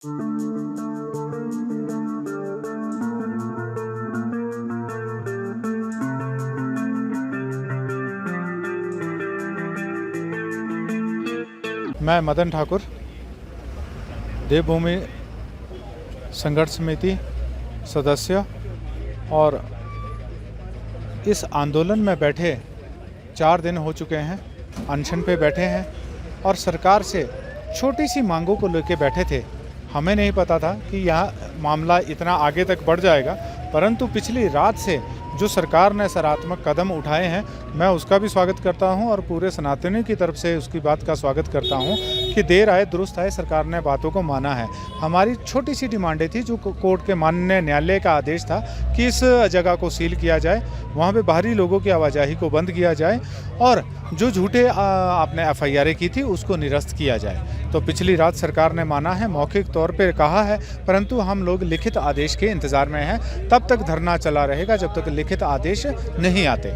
मैं मदन ठाकुर, देवभूमि संघर्ष समिति सदस्य, और इस आंदोलन में बैठे 4 दिन हो चुके हैं, अनशन पे बैठे हैं और सरकार से छोटी सी मांगों को लेके बैठे थे। हमें नहीं पता था कि यह मामला इतना आगे तक बढ़ जाएगा, परंतु पिछली रात से जो सरकार ने सकारात्मक कदम उठाए हैं, मैं उसका भी स्वागत करता हूं और पूरे सनातनी की तरफ से उसकी बात का स्वागत करता हूं कि देर आए दुरुस्त आए, सरकार ने बातों को माना है। हमारी छोटी सी डिमांडें थी, जो कोर्ट के माननीय न्यायालय का आदेश था कि इस जगह को सील किया जाए, वहाँ पे बाहरी लोगों की आवाजाही को बंद किया जाए और जो झूठे आपने एफआईआर की थी उसको निरस्त किया जाए। तो पिछली रात सरकार ने माना है, मौखिक तौर पे कहा है, परंतु हम लोग लिखित आदेश के इंतज़ार में हैं। तब तक धरना चला रहेगा जब तक लिखित आदेश नहीं आते।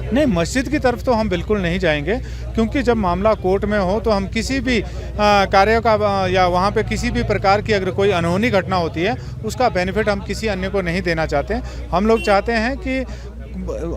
नहीं, मस्जिद की तरफ तो हम बिल्कुल नहीं जाएंगे, क्योंकि जब मामला कोर्ट में हो तो हम किसी भी कार्य का या वहाँ पे किसी भी प्रकार की अगर कोई अनहोनी घटना होती है, उसका बेनिफिट हम किसी अन्य को नहीं देना चाहते। हम लोग चाहते हैं कि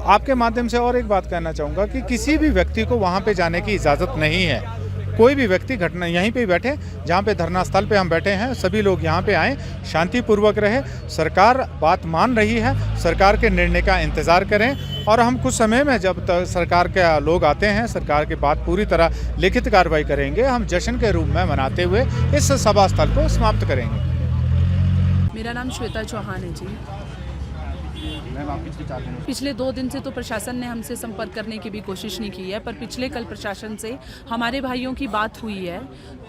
आपके माध्यम से और एक बात कहना चाहूँगा कि किसी भी व्यक्ति को वहाँ पे जाने की इजाज़त नहीं है। कोई भी व्यक्ति घटना यहीं पे बैठे, जहाँ पे धरना स्थल पे हम बैठे हैं, सभी लोग यहाँ पे आएँ, शांतिपूर्वक रहे। सरकार बात मान रही है, सरकार के निर्णय का इंतज़ार करें और हम कुछ समय में जब तक सरकार के लोग आते हैं, सरकार की बात पूरी तरह लिखित कार्रवाई करेंगे। हम जश्न के रूप में मनाते हुए इस सभा स्थल को समाप्त करेंगे। मेरा नाम श्वेता चौहान है जी। पिछले 2 दिन से तो प्रशासन ने हमसे संपर्क करने की भी कोशिश नहीं की है, पर पिछले कल प्रशासन से हमारे भाइयों की बात हुई है।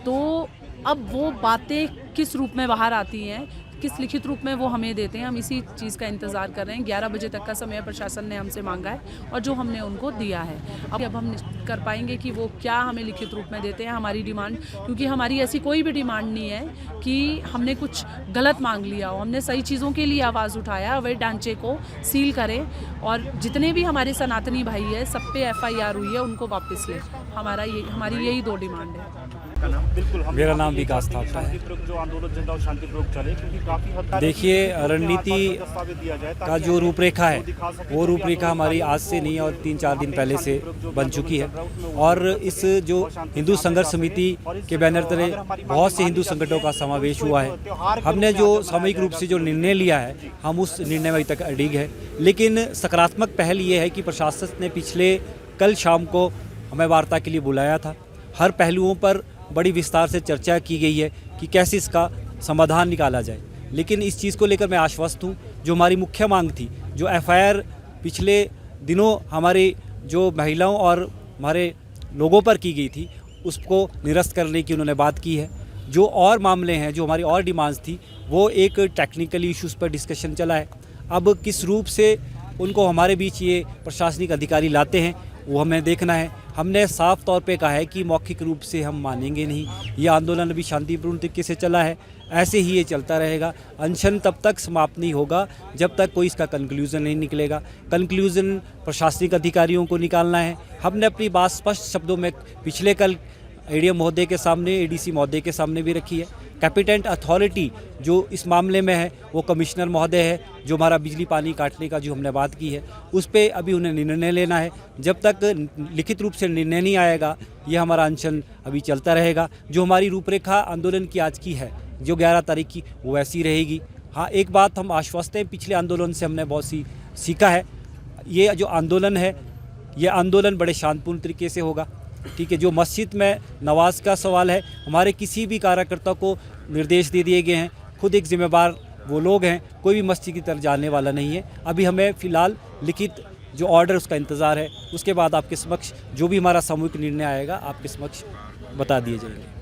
तो अब वो बातें किस रूप में बाहर आती हैं, किस लिखित रूप में वो हमें देते हैं, हम इसी चीज़ का इंतज़ार कर रहे हैं। 11 बजे तक का समय प्रशासन ने हमसे मांगा है और जो हमने उनको दिया है। अब हम कर पाएंगे कि वो क्या हमें लिखित रूप में देते हैं हमारी डिमांड, क्योंकि हमारी ऐसी कोई भी डिमांड नहीं है कि हमने कुछ गलत मांग लिया हो। हमने सही चीज़ों के लिए आवाज़ उठाया, अवैध ढांचे को सील करें और जितने भी हमारे सनातनी भाई है सब पे FIR हुई है उनको वापस लें। हमारी यही 2 डिमांड है। मेरा नाम विकास थापा है। जो आंदोलन जनता शांतिपूर्वक चले, क्योंकि काफी हद तक देखिए, रणनीति का जो रूपरेखा है वो रूपरेखा हमारी आज से नहीं और 3-4 दिन पहले से बन चुकी है। और इस जो हिंदू संघर्ष समिति के बैनर तले बहुत से हिंदू संगठनों का समावेश हुआ है। हमने जो सामूहिक रूप से जो निर्णय लिया है, हम उस निर्णय में अभी तक अडिग है। लेकिन सकारात्मक पहल ये है कि प्रशासन ने पिछले कल शाम को हमें वार्ता के लिए बुलाया था। हर पहलुओं पर बड़ी विस्तार से चर्चा की गई है कि कैसे इसका समाधान निकाला जाए। लेकिन इस चीज़ को लेकर मैं आश्वस्त हूँ। जो हमारी मुख्य मांग थी, जो FIR पिछले दिनों हमारी जो महिलाओं और हमारे लोगों पर की गई थी, उसको निरस्त करने की उन्होंने बात की है। जो और मामले हैं, जो हमारी और डिमांड्स थी, वो एक टेक्निकल इश्यूज़ पर डिस्कशन चला है। अब किस रूप से उनको हमारे बीच ये प्रशासनिक अधिकारी लाते हैं, वो हमें देखना है। हमने साफ तौर पे कहा है कि मौखिक रूप से हम मानेंगे नहीं। ये आंदोलन अभी शांतिपूर्ण तरीके से चला है, ऐसे ही ये चलता रहेगा। अनशन तब तक समाप्त नहीं होगा जब तक कोई इसका कंक्लूज़न नहीं निकलेगा। कंक्लूज़न प्रशासनिक अधिकारियों को निकालना है। हमने अपनी बात स्पष्ट शब्दों में पिछले कल ADM महोदय के सामने, ADC महोदय के सामने भी रखी है। कैपिटेंट अथॉरिटी जो इस मामले में है वो कमिश्नर महोदय है, जो हमारा बिजली पानी काटने का जो हमने बात की है उस पर अभी उन्हें निर्णय लेना है। जब तक लिखित रूप से निर्णय नहीं आएगा, ये हमारा अनशन अभी चलता रहेगा। जो हमारी रूपरेखा आंदोलन की आज की है, जो 11 तारीख की, वो वैसी रहेगी। हाँ, एक बात हम आश्वस्त हैं, पिछले आंदोलन से हमने बहुत सी सीखा है। ये जो आंदोलन है, ये आंदोलन बड़े शांतिपूर्ण तरीके से होगा। ठीक है, जो मस्जिद में नमाज का सवाल है, हमारे किसी भी कार्यकर्ता को निर्देश दे दिए गए हैं। खुद एक जिम्मेदार वो लोग हैं, कोई भी मस्जिद की तरफ जाने वाला नहीं है। अभी हमें फ़िलहाल लिखित जो ऑर्डर उसका इंतज़ार है, उसके बाद आपके समक्ष जो भी हमारा सामूहिक निर्णय आएगा आपके समक्ष बता दिए जाएंगे।